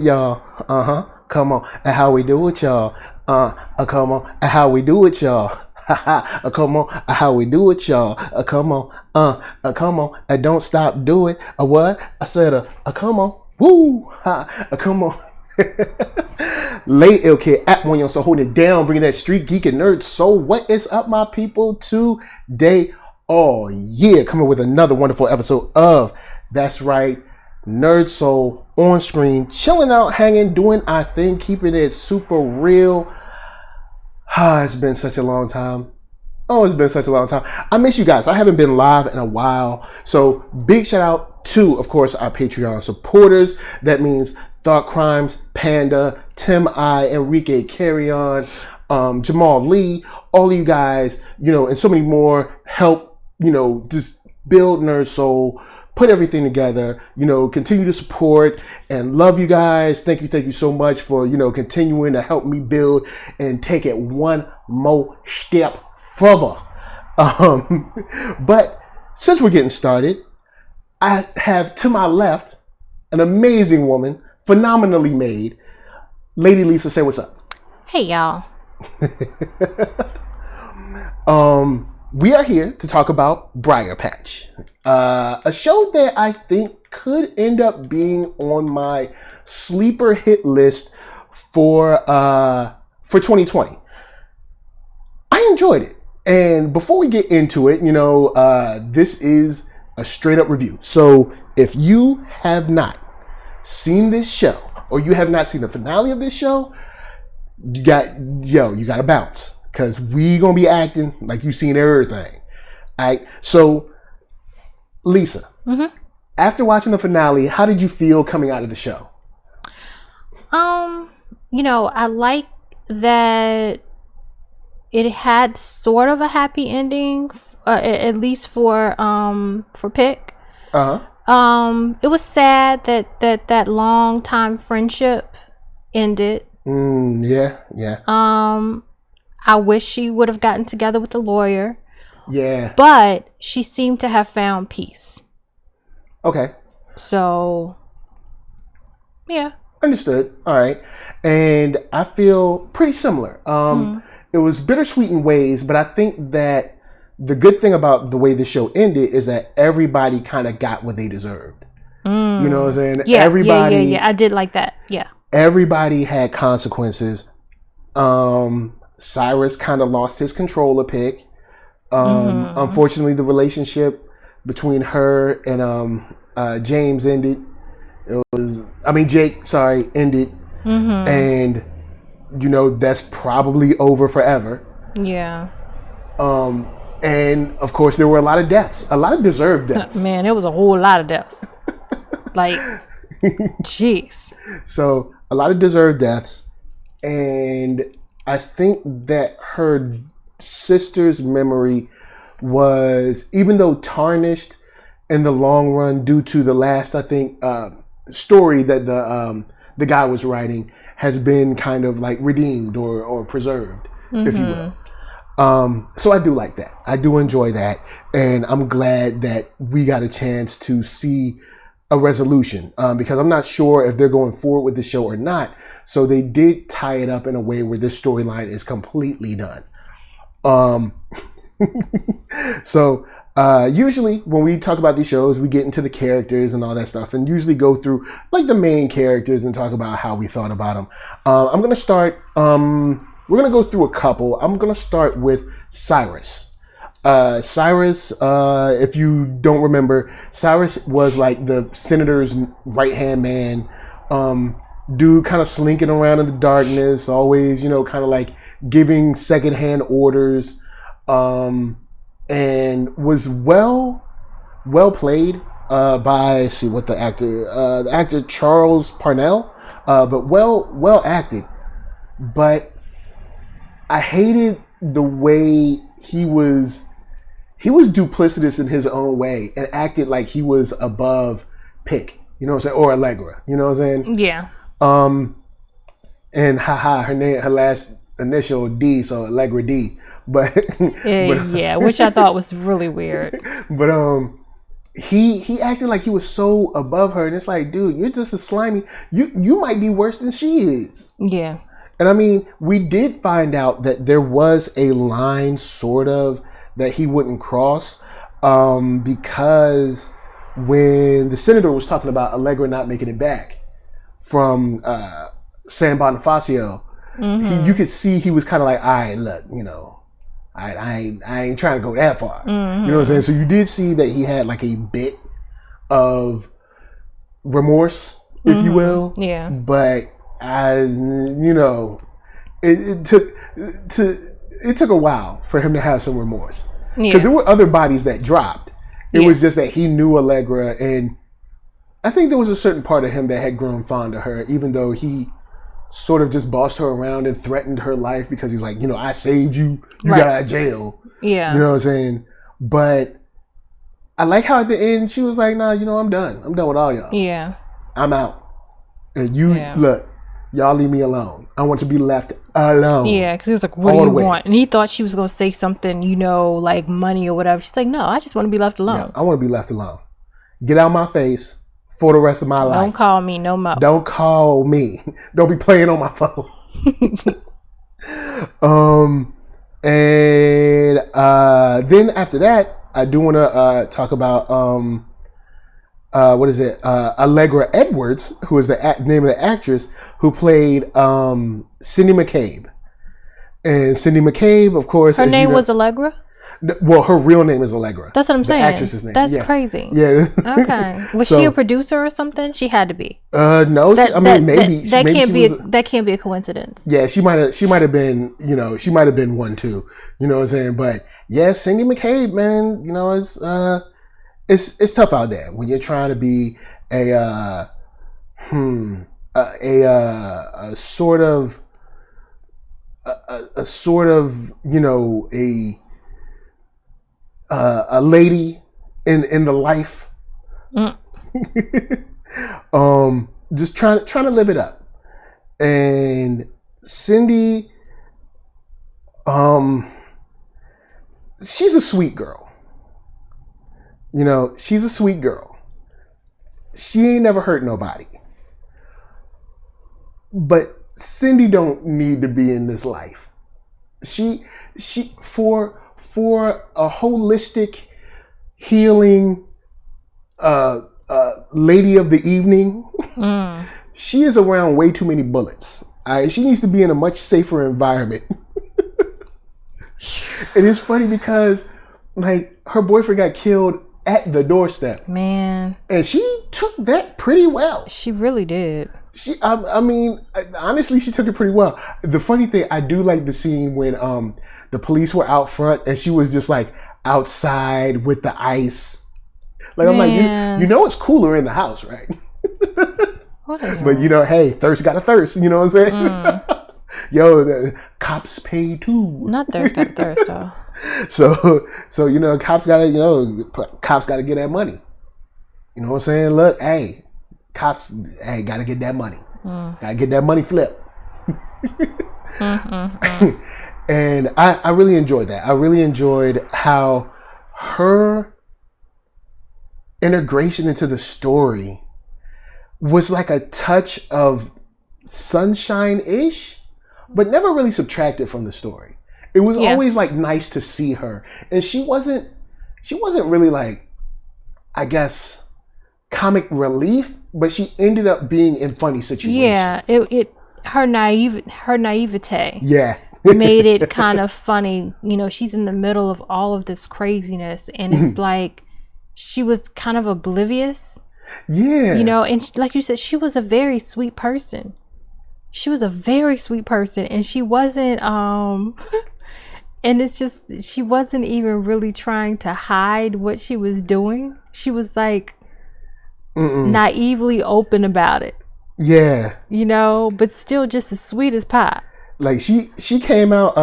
y'all. Come on. And how we do it, y'all. Come on. And how we do it, y'all. Come on. How we do it, y'all. Come on. Come on. And don't stop. Do it. What? I said, come on. Woo. Come on. Late ill kid at OneYoungsta holding it down, bringing that street geek and nerd soul. What is up, my people? Today, coming with another wonderful episode of That's Right, Nerd Soul on screen, chilling out, hanging, doing our thing, keeping it super real. It's been such a long time. It's been such a long time. I miss you guys. I haven't been live in a while. So big shout out to, of course, our Patreon supporters. That means Thought Crimes, Panda, Tim I, Enrique Carrion, Jamal Lee, all of you guys, and so many more help, just build Nerd Soul, put everything together, continue to support and love you guys. Thank you so much for, continuing to help me build and take it one more step further. But since we're getting started, I have to my left an amazing woman, phenomenally made. Lady Lisa, say what's up. Hey, y'all. We are here to talk about Briarpatch, a show that I think could end up being on my sleeper hit list for 2020. I enjoyed it. And before we get into it, this is a straight up review. So if you have not seen this show, or you have not seen the finale of this show, you gotta bounce, because we gonna be acting like you seen everything. All right. So, Lisa, after watching the finale, how did you feel coming out of the show? I like that it had sort of a happy ending, at least for Pick. It was sad that long time friendship ended. Yeah. I wish she would have gotten together with the lawyer. Yeah. But she seemed to have found peace. Okay. So, yeah. Understood. All right. And I feel pretty similar. It was bittersweet in ways, but I think that the good thing about the way the show ended is that everybody kind of got what they deserved. You know what I'm saying? Yeah, everybody, yeah. I did like that. Yeah. Everybody had consequences. Cyrus kind of lost his control of Pick. Unfortunately, the relationship between her and James ended. Jake, ended. And, that's probably over forever. Yeah. And of course, there were a lot of deaths, a lot of deserved deaths. Man, there was a whole lot of deaths. Like, jeez. So a lot of deserved deaths. And I think that her sister's memory was, even though tarnished in the long run due to the last, I think, story that the guy was writing, has been kind of like redeemed or preserved, if you will. So I do like that. I do enjoy that. And I'm glad that we got a chance to see a resolution, because I'm not sure if they're going forward with the show or not. So they did tie it up in a way where this storyline is completely done. So usually when we talk about these shows, we get into the characters and all that stuff, and usually go through like the main characters and talk about how we thought about them. I'm going to start... we're going to go through a couple. I'm going to start with Cyrus. Cyrus, if you don't remember, Cyrus was like the senator's right-hand man. Dude kind of slinking around in the darkness, always, kind of like giving secondhand orders, and was well played by, the actor Charles Parnell, but well acted. But I hated the way he was duplicitous in his own way and acted like he was above Pick, or Allegra, you know what I'm saying? Yeah. And her last initial D, so Allegra D. But yeah, which I thought was really weird. But he acted like he was so above her, and it's like, dude, you're just a slimy. You might be worse than she is. Yeah. And I mean, we did find out that there was a line, sort of, that he wouldn't cross, because when the senator was talking about Allegra not making it back from San Bonifacio, you could see he was kind of like, all right, look, you know, I ain't trying to go that far. You know what I'm saying? So you did see that he had like a bit of remorse, if you will. Yeah. But you know, it took a while for him to have some remorse, because there were other bodies that dropped. It was just that he knew Allegra, and I think there was a certain part of him that had grown fond of her, even though he sort of just bossed her around and threatened her life, because he's like, you know, I saved you, you got out of jail. Yeah. You know what I'm saying? But I like how at the end she was like, nah, you know, I'm done with all y'all. Yeah. I'm out. And you, look, y'all leave me alone. I want to be left alone. Yeah, because he was like, what do you want? And he thought she was going to say something, you know, like money or whatever. She's like, no, I just want to be left alone. Yeah, I want to be left alone. Get out of my face for the rest of my life. Don't call me no more. Don't call me. Don't be playing on my phone. And then after that, I do want to talk about what is it? Allegra Edwards, who is the name of the actress who played Cindy McCabe. And Cindy McCabe, of course, her name was Allegra. Well, her real name is Allegra. That's what I'm saying. The actress's name. That's crazy. Yeah. Okay. Was she a producer or something? She had to be. No. Maybe that can't be a coincidence. Yeah, she might have been. You know, she might have been one too. You know what I'm saying? But yeah, Cindy McCabe, man. You know, it's tough out there when you're trying to be a sort of you know, a lady in the life, just trying to live it up. And Cindy, she's a sweet girl. You know, she's a sweet girl. She ain't never hurt nobody. But Cindy don't need to be in this life. She for a holistic healing lady of the evening, she is around way too many bullets. She needs to be in a much safer environment. And it's funny because like her boyfriend got killed at the doorstep. Man. And she took that pretty well. She really did. I mean, honestly, she took it pretty well. The funny thing, I do like the scene when the police were out front and she was just like outside with the ice. Like, man. I'm like, you know it's cooler in the house, right? But you know, hey, thirst got a thirst. You know what I'm saying? Yo, the cops pay too. Not thirst got a thirst, though. So you know, cops gotta get that money. You know what I'm saying? Look, hey. Cops, hey, gotta get that money. Gotta get that money flip. And I really enjoyed that. I really enjoyed how her integration into the story was like a touch of sunshine-ish, but never really subtracted from the story. It was always like nice to see her. And she wasn't really like, I guess, comic relief, but she ended up being in funny situations. Yeah, her naivete. Yeah. Made it kind of funny. You know, she's in the middle of all of this craziness, and it's like she was kind of oblivious. Yeah. You know, and like you said, she was a very sweet person. And she wasn't and it's just, she wasn't even really trying to hide what she was doing. She was like naively open about it. Yeah. You know, but still just as sweet as pie. Like she came out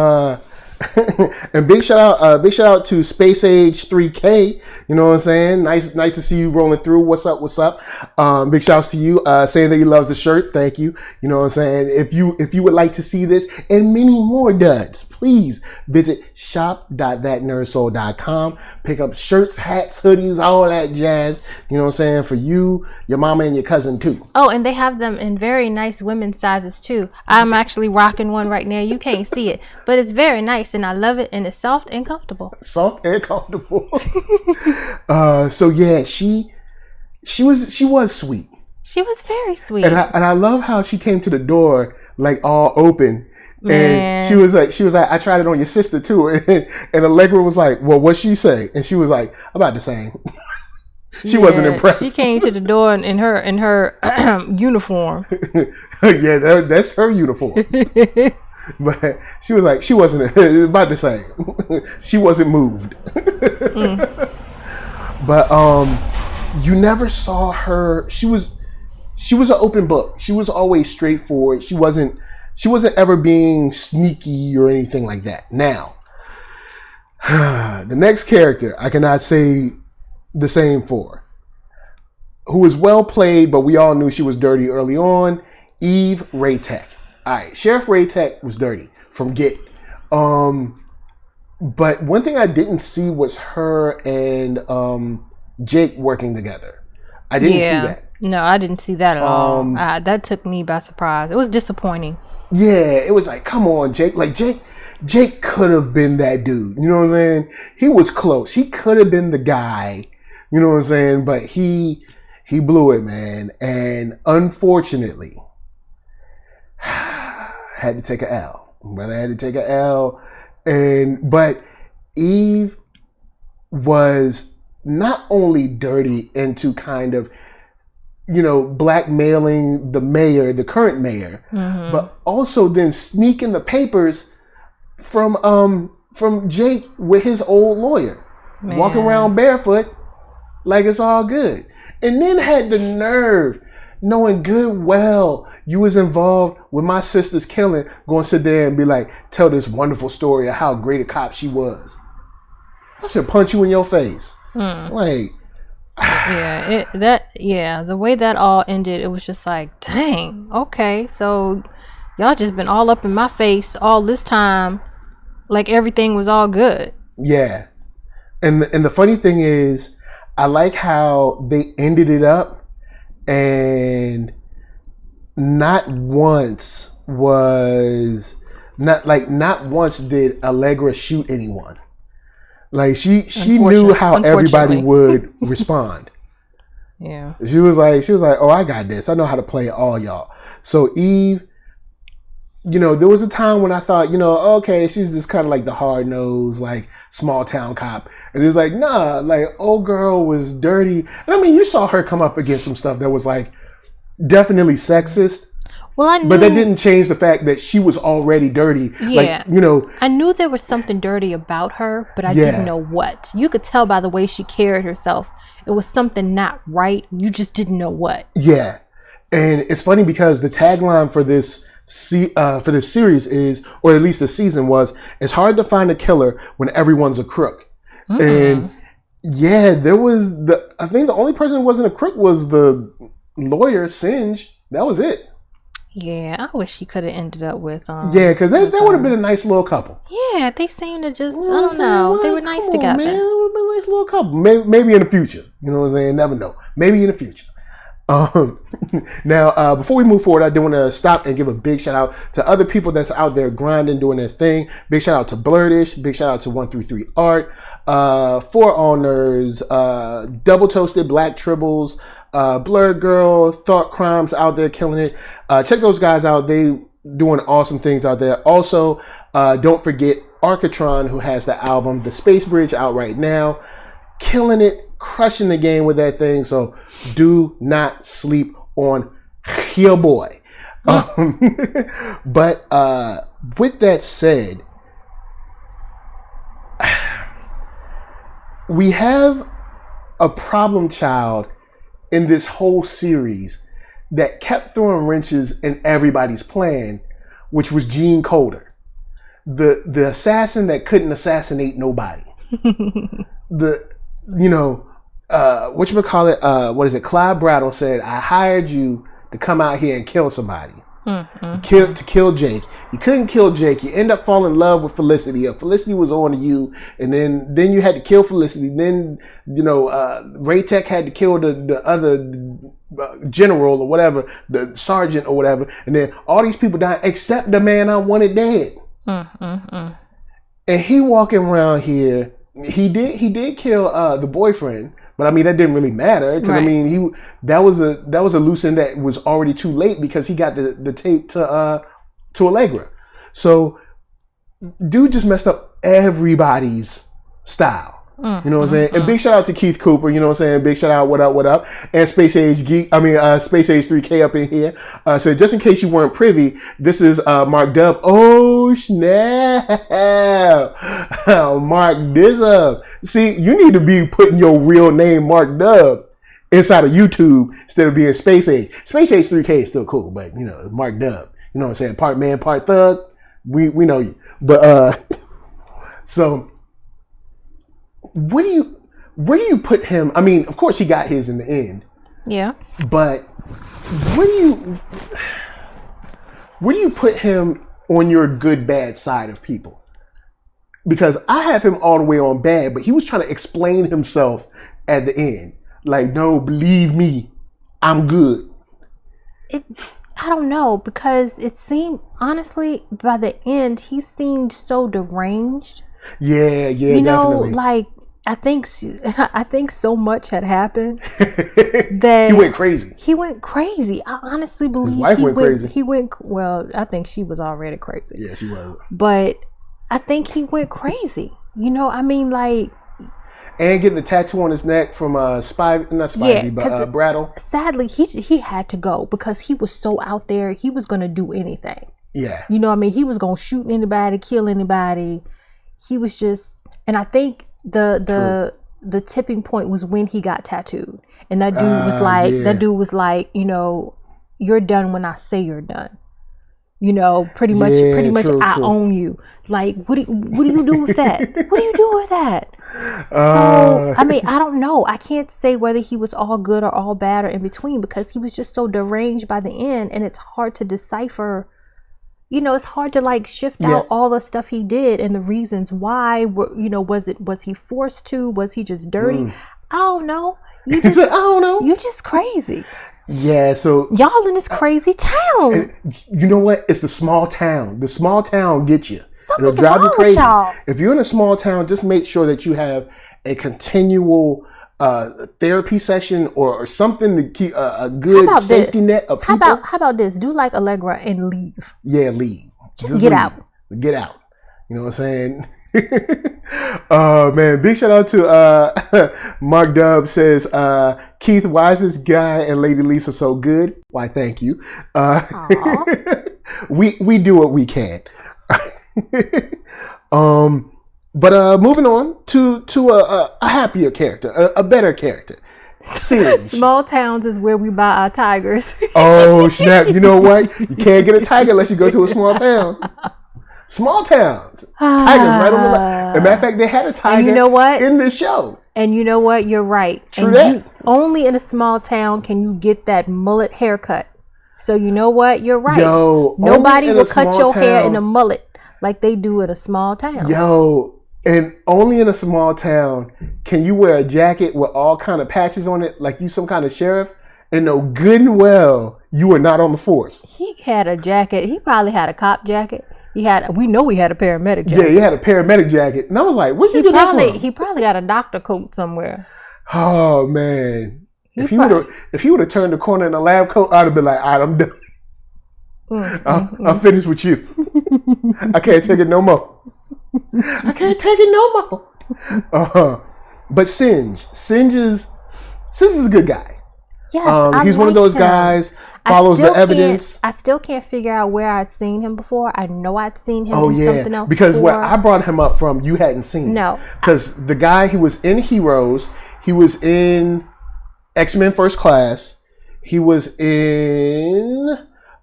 and big shout out to Space Age 3K. You know what I'm saying? Nice to see you rolling through. What's up? Big shouts to you, saying that he loves the shirt. Thank you. You know what I'm saying? If you would like to see this and many more duds, please visit shop.thatnerdsoul.com. Pick up shirts, hats, hoodies, all that jazz. You know what I'm saying? For you, your mama, and your cousin too. Oh, and they have them in very nice women's sizes too. I'm actually rocking one right now. You can't see it, but it's very nice and I love it, and it's soft and comfortable. Soft and comfortable. So yeah, she was sweet. She was very sweet. And I love how she came to the door like all open. Man. And she was like, I tried it on your sister too. And Allegra was like, well, what'd she say? And she was like, about the same. She wasn't impressed. She came to the door in her uniform. Yeah, that's her uniform. But she was like, she wasn't about the same. She wasn't moved. But you never saw her. She was an open book. She was always straightforward. She wasn't ever being sneaky or anything like that. Now, the next character I cannot say the same for, who was well played, but we all knew she was dirty early on. Eve Raytech. All right, Sheriff Raytech was dirty from Get. But one thing I didn't see was her and Jake working together. I didn't see that. No, I didn't see that at all. That took me by surprise. It was disappointing. Yeah, it was like, come on, Jake. Like Jake could have been that dude. You know what I'm saying? He was close. He could have been the guy. You know what I'm saying? But he blew it, man. And unfortunately, had to take an L. Brother had to take an L. But Eve was not only dirty into kind of, blackmailing the mayor, the current mayor, but also then sneaking the papers from Jake with his old lawyer, walking around barefoot like it's all good, and then had the nerve, knowing good well you was involved with my sister's killing, going to sit there and be like, tell this wonderful story of how great a cop she was. I should punch you in your face. Like, the way that all ended, it was just like, dang, okay, so y'all just been all up in my face all this time, like everything was all good. Yeah, and the funny thing is, I like how they ended it up, and not once did Allegra shoot anyone. Like she knew how everybody would respond. Yeah. She was like, oh, I got this. I know how to play all y'all. So Eve, there was a time when I thought, okay, she's just kind of like the hard nosed, like small town cop. And it's like, nah, like old girl was dirty. And I mean, you saw her come up against some stuff that was like definitely sexist. Well, I knew, but that didn't change the fact that she was already dirty. Yeah. Like, I knew there was something dirty about her, but I didn't know what. You could tell by the way she carried herself. It was something not right. You just didn't know what. Yeah. And it's funny because the tagline for this series is, or at least the season was, it's hard to find a killer when everyone's a crook. And yeah, I think the only person who wasn't a crook was the lawyer, Singe. That was it. Yeah, I wish she could have ended up with because that would have been a nice little couple. Yeah, they seemed to just, I don't know, they were nice together. Man, it would have been a nice little couple. Maybe in the future. You know what I'm saying? Never know. Maybe in the future. Now, before we move forward, I do want to stop and give a big shout out to other people that's out there grinding, doing their thing. Big shout out to Blurdish. Big shout out to 133 Art. For All Nerds. Double Toasted Black Tribbles. Blurred Girl, Thought Crimes out there killing it. Check those guys out. They doing awesome things out there. Also, don't forget Arcatron, who has the album The Space Bridge out right now. Killing it, crushing the game with that thing. So do not sleep on your boy. But with that said, we have a problem child in this whole series that kept throwing wrenches in everybody's plan, which was Gene Coulter, the assassin that couldn't assassinate nobody. Clyde Brattle said, I hired you to come out here and kill somebody. To kill Jake. You couldn't kill Jake. You end up falling in love with Felicity. Felicity was on to you, and then you had to kill Felicity. Then Ray Tech had to kill the other general or whatever, the sergeant or whatever, and then all these people died except the man I wanted dead. And he walking around here. He did kill the boyfriend. But I mean that didn't really matter because I mean that was a loose end that was already too late because he got the tape to Allegra. So dude just messed up everybody's style. You know what I'm saying? And big shout out to Keith Cooper, you know what I'm saying? Big shout out, what up? And Space Age Geek, Space Age 3K up in here. So just in case you weren't privy, this is Mark Dub. Oh snap! Mark this up. See, you need to be putting your real name, Mark Dub, inside of YouTube instead of being Space Age. Space Age 3K is still cool, but Mark Dub. You know what I'm saying? Part man, part thug. We know you. But so where do you put him? I mean, of course he got his in the end. Yeah. But where do you put him on your good bad side of people? Because I have him all the way on bad, but he was trying to explain himself at the end. Like, no, believe me, I'm good. I don't know, because it seemed, honestly, by the end, he seemed so deranged. Yeah, definitely. Like, I think so much had happened that he went crazy. I honestly believe his wife went crazy. Well, I think she was already crazy. Yeah, she was. But I think he went crazy. I mean, like. And getting the tattoo on his neck from Brattle. Sadly, he had to go because he was so out there. He was going to do anything. Yeah. He was going to shoot anybody, kill anybody. He was just, and I think the tipping point was when he got tattooed, and that dude was like, you're done when I say you're done. Pretty much, true. I own you. Like, what do you do with that? What do you do with that? So, I mean, I don't know. I can't say whether he was all good or all bad or in between because he was just so deranged by the end, and it's hard to decipher. It's hard to like shift out all the stuff he did and the reasons why. Was he forced to? Was he just dirty? I don't know. I don't know. You're just crazy. Yeah, so y'all in this crazy town. You know what? It's the small town. The small town gets you. Something's It'll drive you crazy. With y'all. If you're in a small town, just make sure that you have a continual therapy session or something to keep a good safety net of people. How about this? Do like Allegra and leave. Yeah, leave. Just get leave. out. Get out. You know what I'm saying? Man, big shout out to Mark Dub says, Keith, why is this guy and Lady Lisa so good? Why, thank you. We do what we can. But moving on to a happier character, a better character. Singe. Small towns is where we buy our tigers. Oh snap! You know what? You can't get a tiger unless you go to a small town. Small towns, tigers right on the left. As a matter of fact, they had a tiger. In this show. And you know what? You're right. True that. Only in a small town can you get that mullet haircut. So you know what? You're right. Nobody will cut your hair in a mullet like they do in a small town. And only in a small town can you wear a jacket with all kind of patches on it, like you some kind of sheriff, and know good and well you are not on the force. He had a jacket. He probably had a cop jacket. We know he had a paramedic jacket. Yeah, he had a paramedic jacket. And I was like, where'd you get that from? He probably got a doctor coat somewhere. Oh, man. If he would have turned the corner in a lab coat, I'd have been like, all right, I'm done. I'm finished with you. I can't take it no more. But Singe is a good guy. Yes, he's one of those guys. Follows the evidence. I still can't figure out where I'd seen him before. I know I'd seen him in something else because before. Where I brought him up from, you hadn't seen. No, because the guy, he was in Heroes. He was in X-Men First Class. He was in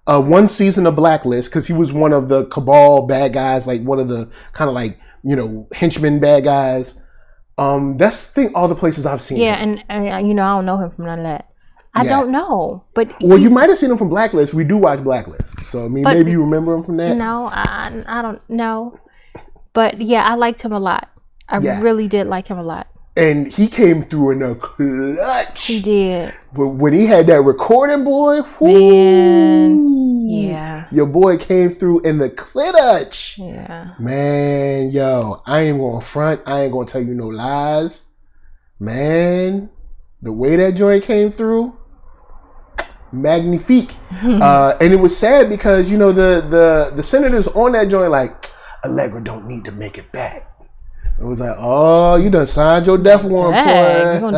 one season of Blacklist because he was one of the Cabal bad guys, like one of the kind of like henchmen bad guys. That's the thing. All the places I've seen. Yeah, him. and I don't know him from none of that. I don't know, but you might have seen him from Blacklist. We do watch Blacklist. So I mean, maybe you remember him from that. No, I don't know. But yeah, I liked him a lot. I really did like him a lot. And he came through in a clutch. He did. But when he had that recording, boy, man, yeah, your boy came through in the clutch. Yeah, man, yo, I ain't gonna front. I ain't gonna tell you no lies, man. The way that joint came through, magnifique. And it was sad because you know the senators on that joint like Allegra don't need to make it back. It was like, oh, you done signed your death warrant, boy. You gonna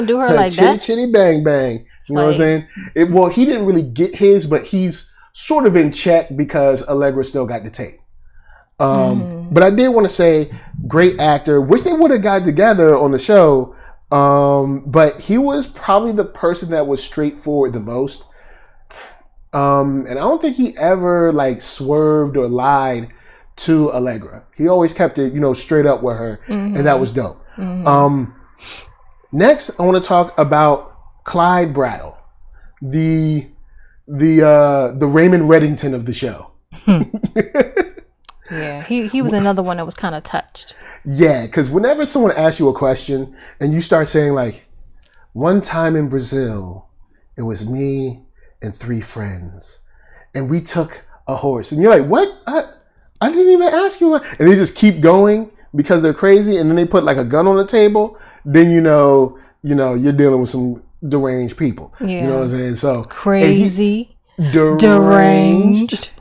do her like that? Chitty bang bang. You know what I'm saying? Well, he didn't really get his, but he's sort of in check because Allegra still got the tape. But I did want to say, great actor. Wish they would have got together on the show. But he was probably the person that was straightforward the most. And I don't think he ever like swerved or lied to Allegra. He always kept it, you know, straight up with her, and that was dope. Next, I want to talk about Clyde Brattle, the Raymond Reddington of the show. Yeah, he was another one that was kind of touched. Yeah, because whenever someone asks you a question and you start saying like, one time in Brazil, it was me and 3 friends, and we took a horse, and you're like, what? I didn't even ask you. And they just keep going because they're crazy. And then they put like a gun on the table. Then you know, you're dealing with some deranged people. Yeah. You know what I'm saying? So crazy, deranged,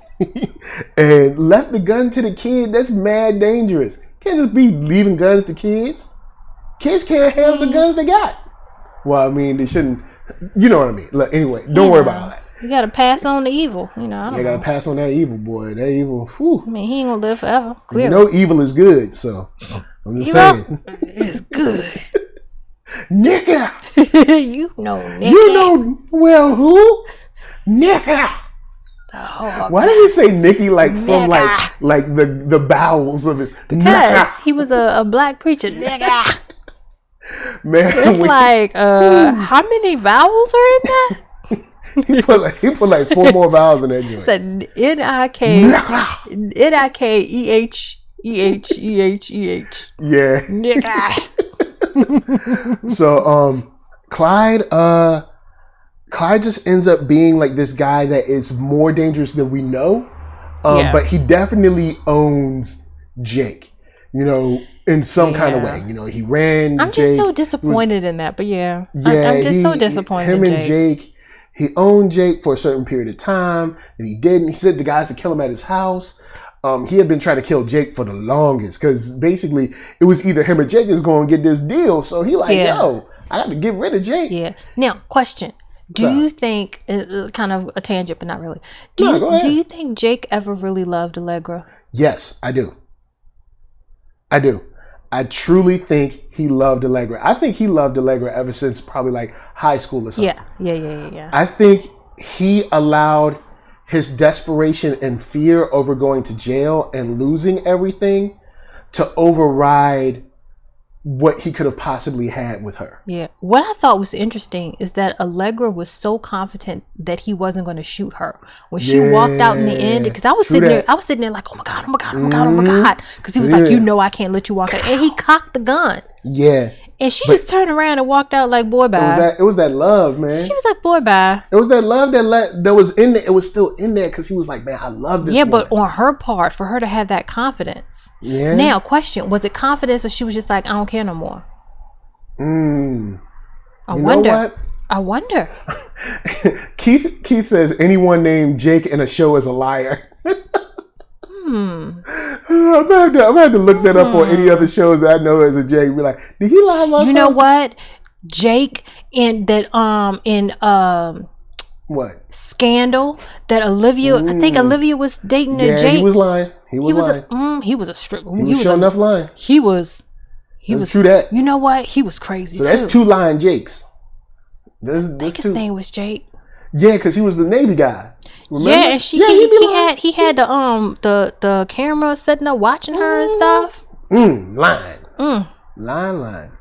and left the gun to the kid. That's mad dangerous. Can't just be leaving guns to kids. Kids can't handle the guns they got. Well, I mean, they shouldn't. You know what I mean? Look, anyway, don't worry about all that. You gotta pass on the evil, you know. You gotta pass on that evil, boy. That evil. Whew. I mean, he ain't gonna live forever. Clearly. You know, evil is good. So I'm just saying, it's good. Nigga. You know, nigga. You know, well, who? Nigga. Oh, why did he say Nicky like from like the bowels of it? Because nigga. He was a black preacher. Nigga. Man, it's like how many vowels are in that? he put like 4 more vowels in that joint. It's N-I-K-E-H-E-H-E-H-E-H. Yeah. So Clyde just ends up being like this guy that is more dangerous than we know. But he definitely owns Jake, you know, in some kind of way. You know, he ran. I'm just so disappointed in that, but I'm just so disappointed. Him and Jake. He owned Jake for a certain period of time, and he didn't. He said the guys to kill him at his house. He had been trying to kill Jake for the longest because basically it was either him or Jake is going to get this deal. So he like, yo, I got to get rid of Jake. Yeah. Now, question. Do you think, kind of a tangent, but not really. Do you think Jake ever really loved Allegra? Yes, I do. I truly think he loved Allegra. I think he loved Allegra ever since probably like high school or something. Yeah. I think he allowed his desperation and fear over going to jail and losing everything to override what he could have possibly had with her. Yeah. What I thought was interesting is that Allegra was so confident that he wasn't going to shoot her. When she walked out in the end, because I was sitting there like, oh my God. Because he was like, you know, I can't let you walk out. And he cocked the gun. Yeah. And she just turned around and walked out like, boy, bye. It was that love, man. She was like, boy, bye. It was that love that was in there. It was still in there because he was like, man, I love this woman. But on her part, for her to have that confidence. Yeah. Now, question, was it confidence or she was just like, I don't care no more? I wonder. Keith says anyone named Jake in a show is a liar. I'm gonna have to look that up on any other shows that I know as a Jake. Be like, did he lie about something? You know what? Jake in that what Scandal that Olivia? I think Olivia was dating a Jake. He was lying. He was lying. He was a strip. He was sure enough lying. He was true that. You know what? He was crazy. So that's 2 lying Jakes. I think his name was Jake. Yeah, because he was the Navy guy. Remember? Yeah, and he had the camera sitting there watching her and stuff. Lying. Lying.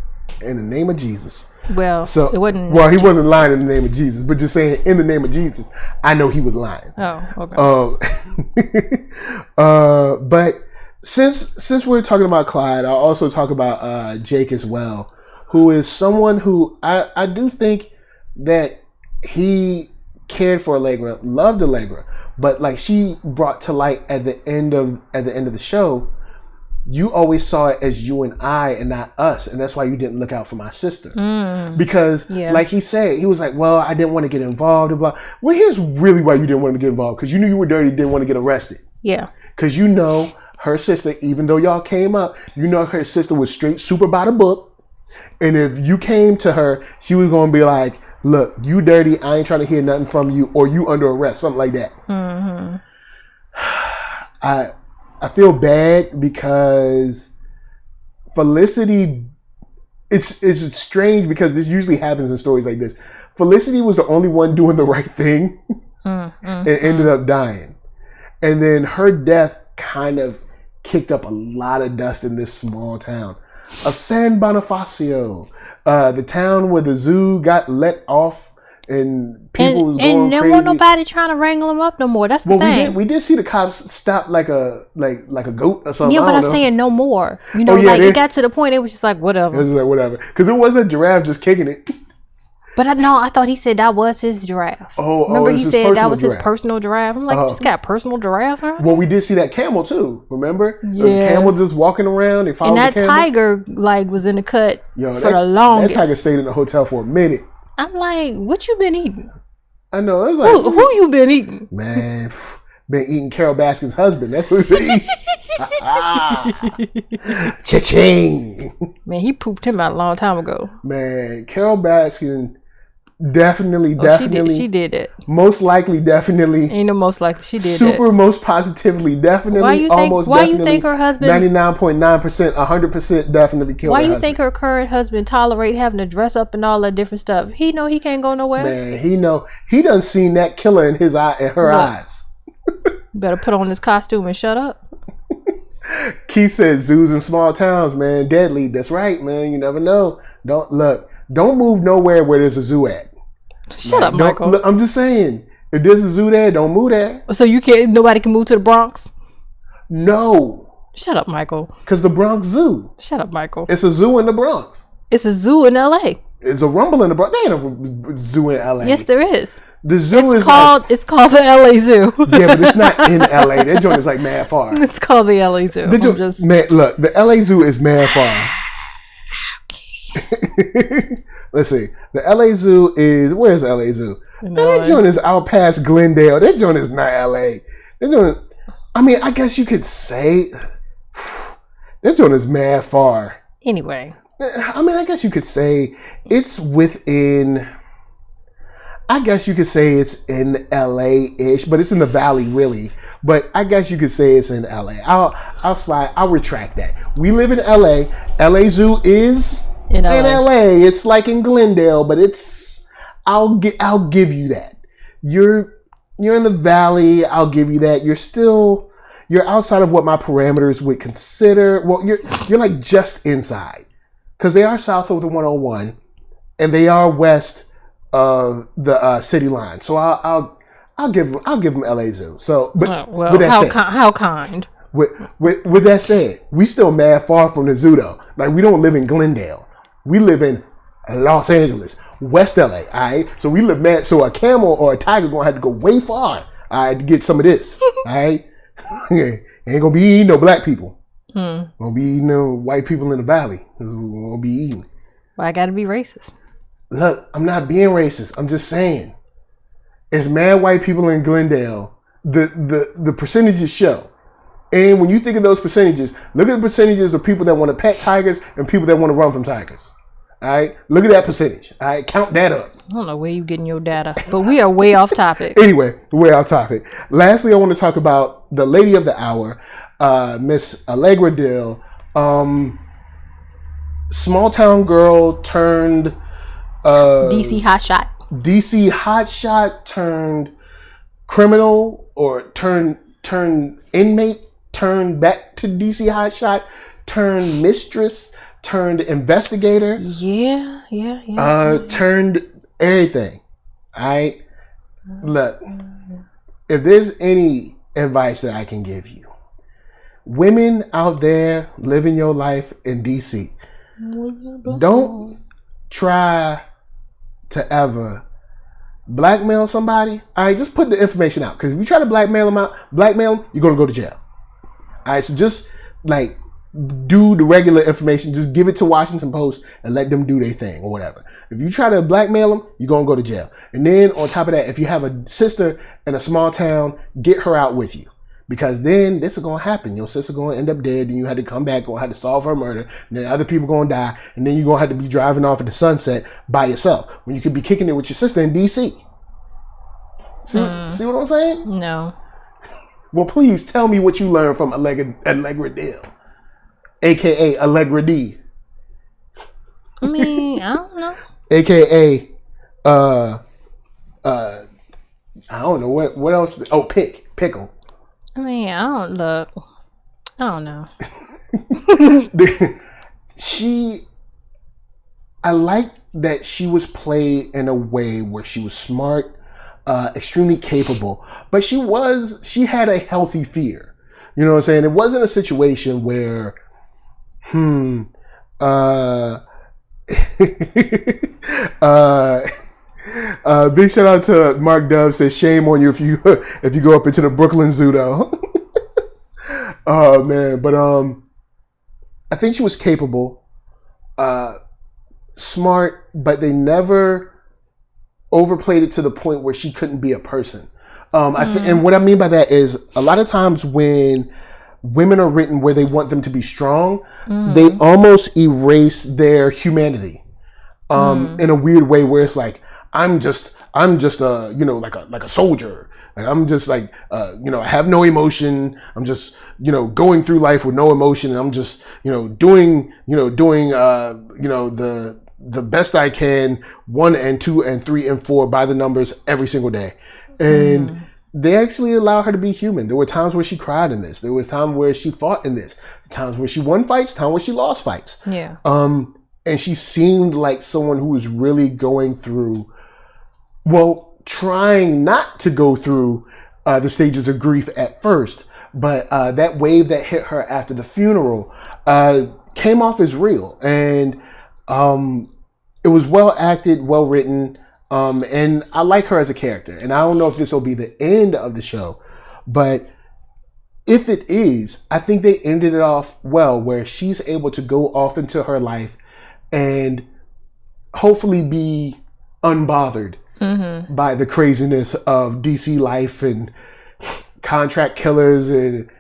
In the name of Jesus. Well, so it wasn't. Well, he wasn't lying in the name of Jesus, but just saying in the name of Jesus, I know he was lying. Oh, okay. But since we're talking about Clyde, I'll also talk about Jake as well, who is someone who I do think that he cared for Allegra, loved Allegra, but like she brought to light at the end of the show, you always saw it as you and I and not us, and that's why you didn't look out for my sister. Because like he said, he was like, well, I didn't want to get involved and blah. Well, here's really why you didn't want to get involved, because you knew you were dirty, didn't want to get arrested. Yeah. Because you know her sister, even though y'all came up, you know her sister was straight super by the book, and if you came to her, she was going to be like, look, you dirty, I ain't trying to hear nothing from you, or you under arrest, something like that. I feel bad because Felicity, it's strange because this usually happens in stories like this. Felicity was the only one doing the right thing and ended up dying. And then her death kind of kicked up a lot of dust in this small town of San Bonifacio, the town where the zoo got let off and people was going and there crazy. wasn't nobody trying to wrangle him up no more. That's the thing. We did see the cops stop like a goat or something. Yeah, but I'm saying no more. You know, it got to the point it was just like whatever. It was like whatever, because it wasn't a giraffe just kicking it. But I thought he said that was his giraffe. Remember he said that was his personal giraffe. I'm like, you just got personal giraffes, huh? Well, we did see that camel too. Remember? Yeah. There was a camel just walking around. They followed and that the camel. tiger was in the cut for the longest. That tiger stayed in the hotel for a minute. I'm like, what you been eating? I know. It was like, who you been eating? Man, been eating Carol Baskin's husband. That's what he been eating. Cha-ching. Man, he pooped him out a long time ago. Man, Carol Baskin definitely. She did it. Most likely, definitely. Ain't no most likely. She did super, it. most positively, definitely. Why you think her husband? 99.9%, 100% definitely killed her husband. Why you think her current husband tolerate having to dress up and all that different stuff? He know he can't go nowhere. Man, he done seen that killer in his eye, in her eyes. Better put on this costume and shut up. Keith said zoos in small towns, man, deadly. That's right, man. You never know. Don't move nowhere where there's a zoo at. Shut up, Michael. Look, I'm just saying, if there's a zoo there, don't move there. So nobody can move to the Bronx? No. Shut up, Michael. Because the Bronx Zoo. Shut up, Michael. It's a zoo in the Bronx. It's a zoo in LA. It's a rumble in the Bronx. There ain't a zoo in LA. Yes, there is. The zoo it's called the LA Zoo. Yeah, but it's not in LA. That joint is like mad far. It's called the LA Zoo. Man, look, the LA Zoo is mad far. Let's see. The LA Zoo is, where's the LA Zoo? That joint is out past Glendale. That joint is not LA. That joint, I mean, I guess you could say that joint is mad far. Anyway. I mean, I guess you could say it's within, I guess you could say it's in LA-ish, but it's in the valley really. But I guess you could say it's in LA. I'll retract that. We live in LA. LA Zoo is in LA. It's like in Glendale, but I'll give you that. You're in the valley. I'll give you that. You're outside of what my parameters would consider. Well, you're like just inside, because they are south of the 101 and they are west of the city line. So I'll give them LA Zoo. So, but with that said, how kind. With that said, we still mad far from the zoo though. Like, we don't live in Glendale. We live in Los Angeles, West LA. All right, so we live mad. So a camel or a tiger gonna have to go way far, all right, to get some of this. All right, ain't gonna be eating no black people. Gonna be eating no white people in the valley. That's what we're gonna be eating. Well, I gotta be racist. Look, I'm not being racist. I'm just saying, it's mad white people in Glendale. The percentages show. And when you think of those percentages, look at the percentages of people that want to pet tigers and people that want to run from tigers. All right, look at that percentage. All right, count that up. I don't know where you're getting your data, but we are way off topic. Anyway, way off topic. Lastly, I want to talk about the lady of the hour, Miss Allegra Dill. Small town girl turned DC hotshot. DC hotshot turned criminal, or turned inmate, turned back to DC hotshot, turned mistress, turned investigator. Yeah. Turned everything. Look, if there's any advice that I can give you, women out there living your life in DC, don't try to ever blackmail somebody. All right, just put the information out, because if you try to blackmail them, you're gonna go to jail. All right, so just like do the regular information. Just give it to Washington Post and let them do their thing or whatever. If you try to blackmail them, you're gonna go to jail. And then on top of that, if you have a sister in a small town, get her out with you, because then this is gonna happen. Your sister gonna end up dead, and you had to come back, gonna have to solve her murder, and then other people gonna die, and then you're gonna have to be driving off at the sunset by yourself when you could be kicking it with your sister in DC. See what I'm saying? No. Well, please tell me what you learned from Allegra Dill, aka Allegra D. I mean, I don't know. AKA I don't know what else. Oh, pickle. I mean, I don't know. I like that she was played in a way where she was smart, extremely capable, but she had a healthy fear. You know what I'm saying? It wasn't a situation where, big shout out to Mark Dove, says shame on you if you go up into the Brooklyn Zoo though. Oh man, but I think she was capable, smart, but they never overplayed it to the point where she couldn't be a person. And what I mean by that is, a lot of times when women are written where they want them to be strong, they almost erase their humanity in a weird way, where it's like, I'm just a, like a soldier. Like, I'm just like, I have no emotion. I'm just, going through life with no emotion. And I'm just, doing the best I can, 1 and 2 and 3 and 4 by the numbers every single day. And they actually allow her to be human. There were times where she cried in this. There was times where she fought in this. Times where she won fights, times where she lost fights. Yeah. And she seemed like someone who was really going through, trying not to go through the stages of grief at first. But that wave that hit her after the funeral came off as real. And it was well acted, well written. And I like her as a character. And I don't know if this will be the end of the show, but if it is, I think they ended it off well, where she's able to go off into her life and hopefully be unbothered by the craziness of DC life and contract killers and,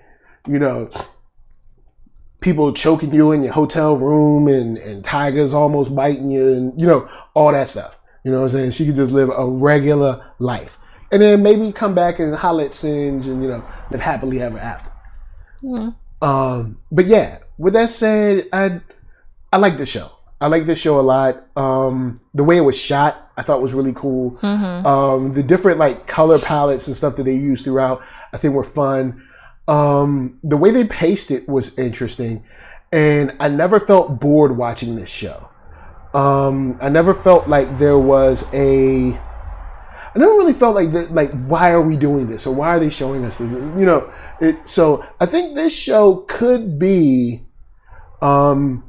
people choking you in your hotel room and tigers almost biting you and, all that stuff. You know what I'm saying? She could just live a regular life. And then maybe come back and holler at Singe and, live happily ever after. Yeah. But yeah, with that said, I like this show. I like this show a lot. The way it was shot, I thought was really cool. The different color palettes and stuff that they used throughout, I think were fun. The way they paced it was interesting. And I never felt bored watching this show. I never felt like there was I never really felt like that, why are we doing this? Or why are they showing us this? So I think this show could be, oh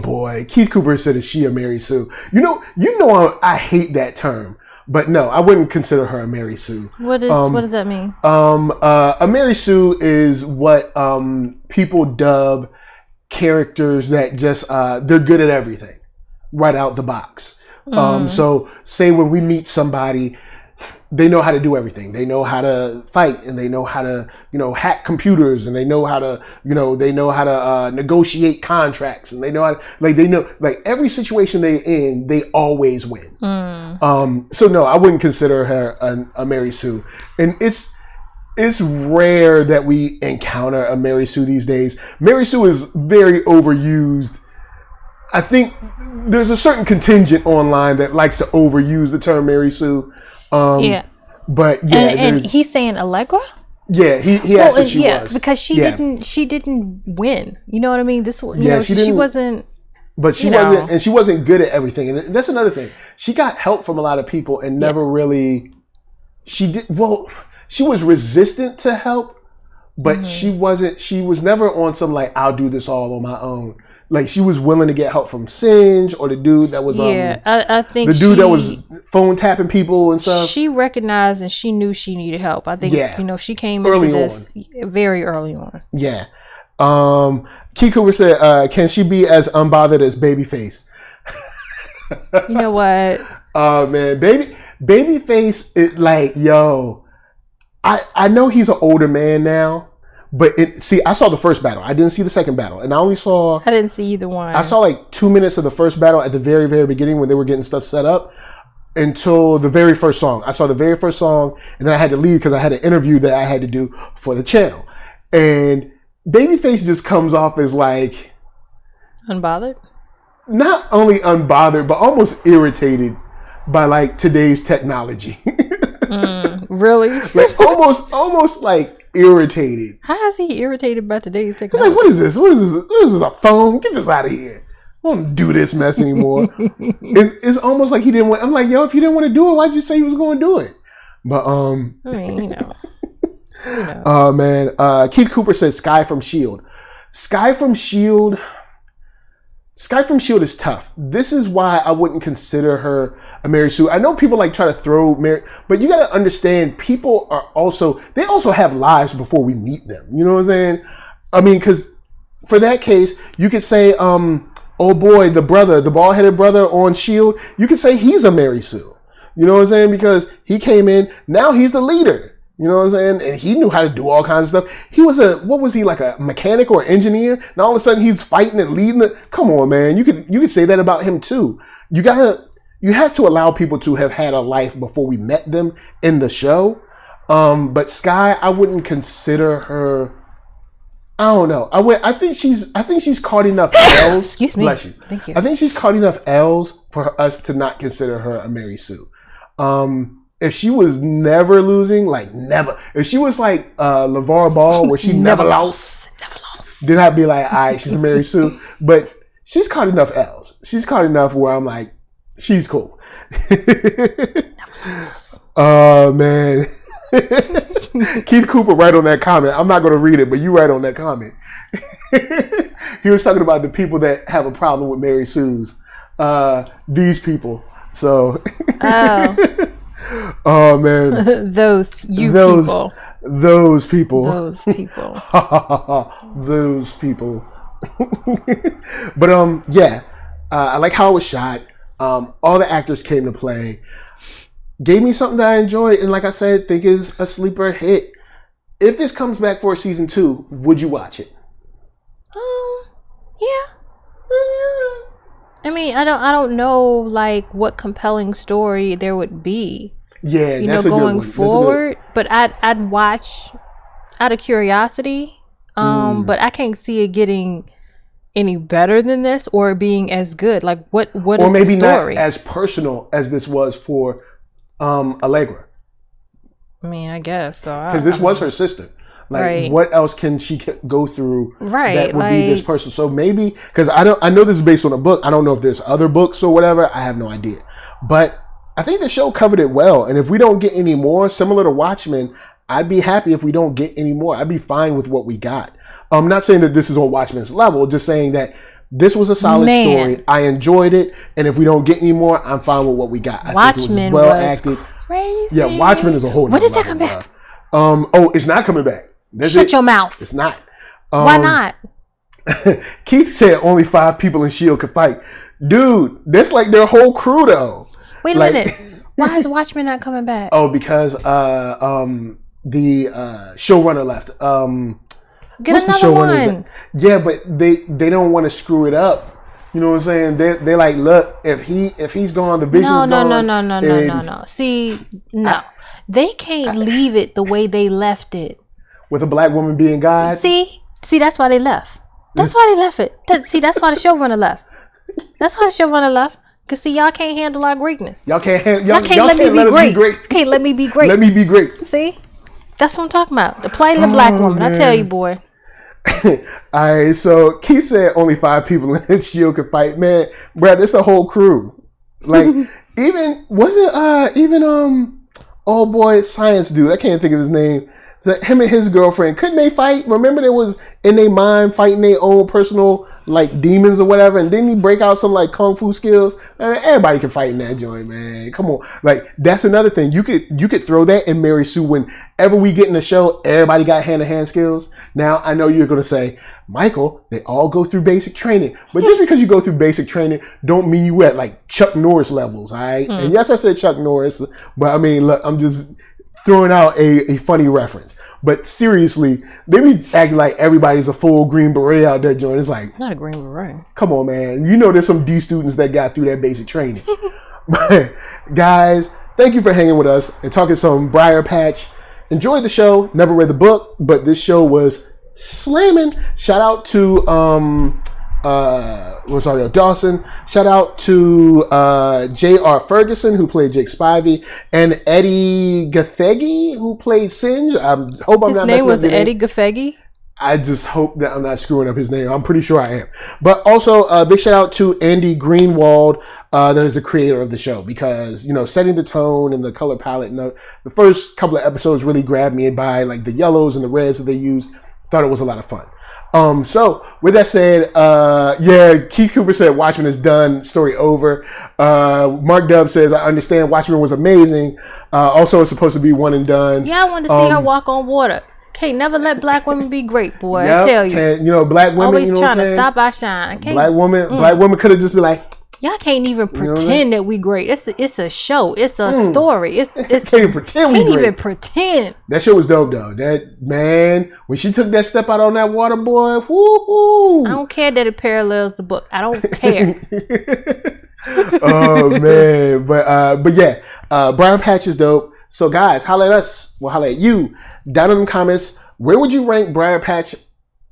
boy, Keith Cooper said, is she a Mary Sue? I hate that term, but no, I wouldn't consider her a Mary Sue. What does that mean? A Mary Sue is what people dub characters that just they're good at everything right out the box. So say when we meet somebody, they know how to do everything. They know how to fight, and they know how to hack computers, and they know how to negotiate contracts, and they know how every situation they in, they always win. So no, I wouldn't consider her a Mary Sue. And it's rare that we encounter a Mary Sue these days. Mary Sue is very overused. I think there's a certain contingent online that likes to overuse the term Mary Sue. Yeah. But yeah. And he's saying Allegra? Yeah, he asked what she was. Because she didn't win. You know what I mean? She wasn't. But she wasn't, and she wasn't good at everything. And that's another thing. She got help from a lot of people and never really. She was resistant to help, but she wasn't. She was never on some like I'll do this all on my own. Like she was willing to get help from Singe or the dude that was I think the dude that was phone tapping people and stuff. She recognized and she knew she needed help. I think she came early into this very early on. Yeah. Key Cooper said, "Can she be as unbothered as Babyface?" You know what? Oh man, Babyface is like, yo. I know he's an older man now. But I saw the first battle. I didn't see the second battle. And I didn't see either one. I saw like 2 minutes of the first battle at the very, very beginning when they were getting stuff set up until the very first song. I saw the very first song and then I had to leave because I had an interview that I had to do for the channel. And Babyface just comes off as like... Unbothered? Not only unbothered, but almost irritated by like today's technology. Really? Like almost like... irritated. How is he irritated by today's technology? He's like, what is this? What is this? What is this, a phone? Get this out of here. I don't do this mess anymore. It's almost like he didn't want. I'm like, yo, if you didn't want to do it, why'd you say he was going to do it? But I mean, Oh man, Keith Cooper said Sky from S.H.I.E.L.D. Sky from S.H.I.E.L.D. is tough. This is why I wouldn't consider her a Mary Sue. I know people like try to throw Mary, but you got to understand people are also have lives before we meet them. You know what I'm saying? I mean, because for that case, you could say, oh boy, the bald-headed brother on S.H.I.E.L.D., you could say he's a Mary Sue. You know what I'm saying? Because he came in, now he's the leader. You know what I'm saying? And he knew how to do all kinds of stuff. He was like a mechanic or engineer? Now all of a sudden he's fighting and leading come on, man. You could say that about him too. You have to allow people to have had a life before we met them in the show. But Sky, I wouldn't consider her. I don't know. I think she's caught enough L's. Excuse me. Bless you. Thank you. I think she's caught enough L's for us to not consider her a Mary Sue. If she was never losing, like never. If she was like LeVar Ball, where she never lost, then I'd be like, all right, she's a Mary Sue. But she's caught enough L's. She's caught enough where I'm like, she's cool. Oh man. Keith Cooper right on that comment. I'm not going to read it, but you right on that comment. He was talking about the people that have a problem with Mary Sue's. These people. So. Oh man. Those people. Those people. Those people. Those people. But yeah. I like how it was shot. All the actors came to play. Gave me something that I enjoyed, and like I said, think is a sleeper hit. If this comes back for season 2, would you watch it? Yeah. I mean, I don't know like what compelling story there would be. Yeah, that's a going good one. Forward. But I'd watch out of curiosity. But I can't see it getting any better than this or being as good. Like what is the story? Or maybe not as personal as this was for Allegra. I mean, I guess so. Because this was her sister. Like, right. What else can she go through that would be this person? So maybe, because I know this is based on a book. I don't know if there's other books or whatever. I have no idea. But I think the show covered it well. And if we don't get any more, similar to Watchmen, I'd be happy if we don't get any more. I'd be fine with what we got. I'm not saying that this is on Watchmen's level, just saying that this was a solid story. I enjoyed it. And if we don't get any more, I'm fine with what we got. Watchmen was crazy. Yeah, Watchmen is a whole When does that come back? It's not coming back. Shut your mouth. It's not. Why not? Keith said only 5 people in S.H.I.E.L.D. could fight. Dude, that's like their whole crew though. Wait a minute. Why is Watchmen not coming back? Oh, because the showrunner left. Get another one. Yeah, but they don't want to screw it up. You know what I'm saying? They like, look, if he's gone, the vision's gone. No. See, no. They can't leave it the way they left it. With a black woman being God? See, that's why they left. That's why they left it. That's why the showrunner left. That's why the showrunner left. Because, see, y'all can't handle our greatness. Y'all can't let me be great. You can't let me be great. Let me be great. See? That's what I'm talking about. The plain the black woman. Man. I tell you, boy. Alright, so Keith said only 5 people in the shield could fight. Man, Brad, it's the whole crew. Like, even old boy science dude, I can't think of his name. So him and his girlfriend, couldn't they fight? Remember, there was in their mind fighting their own personal like demons or whatever, and didn't he break out some like kung fu skills? I mean, everybody can fight in that joint, man. Come on, like that's another thing. You could throw that in Mary Sue. Whenever we get in the show, everybody got hand-to-hand skills. Now I know you're gonna say, Michael, they all go through basic training, but just because you go through basic training, don't mean you at like Chuck Norris levels, all right? And yes, I said Chuck Norris, but I mean, look, I'm just throwing out a funny reference. But seriously, they be acting like everybody's a full Green Beret out there, joint. It's like, not a Green Beret. Come on, man. You know there's some D students that got through that basic training. But guys, thank you for hanging with us and talking some Briarpatch. Enjoyed the show. Never read the book, but this show was slamming. Shout out to Rosario Dawson. Shout out to J.R. Ferguson, who played Jake Spivey, and Eddie Gathegi, who played Singe. I hope I'm his not name messing was up Eddie Gathegi. I just hope that I'm not screwing up his name. I'm pretty sure I am. But also, big shout out to Andy Greenwald, that is the creator of the show, because, you know, setting the tone and the color palette. And the first couple of episodes really grabbed me by like the yellows and the reds that they used. Thought it was a lot of fun. So with that said, Keith Cooper said Watchmen is done, story over. Mark Dub says, I understand Watchmen was amazing. Also it's supposed to be one and done. Yeah, I wanted to see her walk on water. Can't never let black women be great, boy. I tell you. Black women, always you know trying to stop our shine. Black women could have just been like, y'all can't even pretend that we great. It's a show. It's a story. It's can't even pretend we great. Can't even pretend. That show was dope though. That man, when she took that step out on that water, boy, woo-hoo. I don't care that it parallels the book. I don't care. Oh man, but yeah, Briarpatch is dope. So guys, holla at us. We'll holla at you. Down in the comments, where would you rank Briarpatch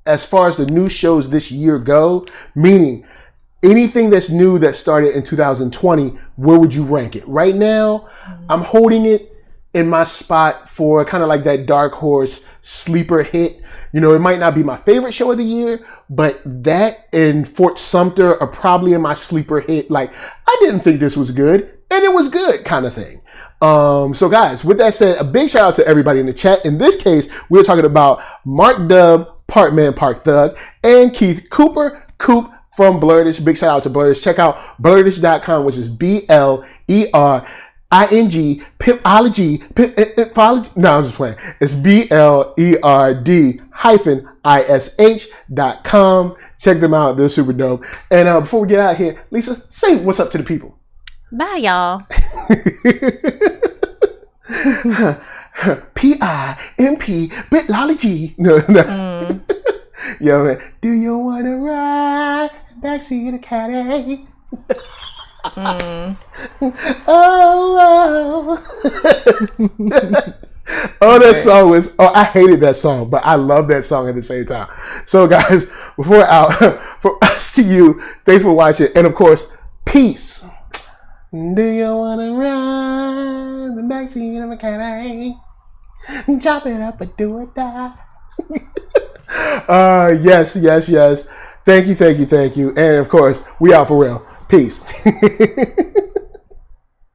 as far as the new shows this year go? Meaning, anything that's new that started in 2020, where would you rank it? Right now, I'm holding it in my spot for kind of like that dark horse sleeper hit. You know, it might not be my favorite show of the year, but that and Fort Sumter are probably in my sleeper hit. Like, I didn't think this was good, and it was good kind of thing. So guys, with that said, a big shout out to everybody in the chat. In this case, we're talking about Mark Dub, Part Man, Part Thug, and Keith Cooper, Coop from Blurtish. Big shout out to Blurtish. Check out blurtish.com, which is BLERING, Pimpology, Pimpology. No, I'm just playing. It's BLERD-ISH.com. Check them out. They're super dope. And before we get out of here, Lisa, say what's up to the people. Bye, y'all. PIMP, Bitology. No. Yo, man. Do you want to ride backseat of a caddy? Oh. Oh, that song was. Oh, I hated that song, but I love that song at the same time. So, guys, before we're out, from us to you, thanks for watching, and of course, peace. Do you want to ride the backseat of a caddy? Chop it up or do it die. Yes. Thank you. And of course, we out for real. Peace.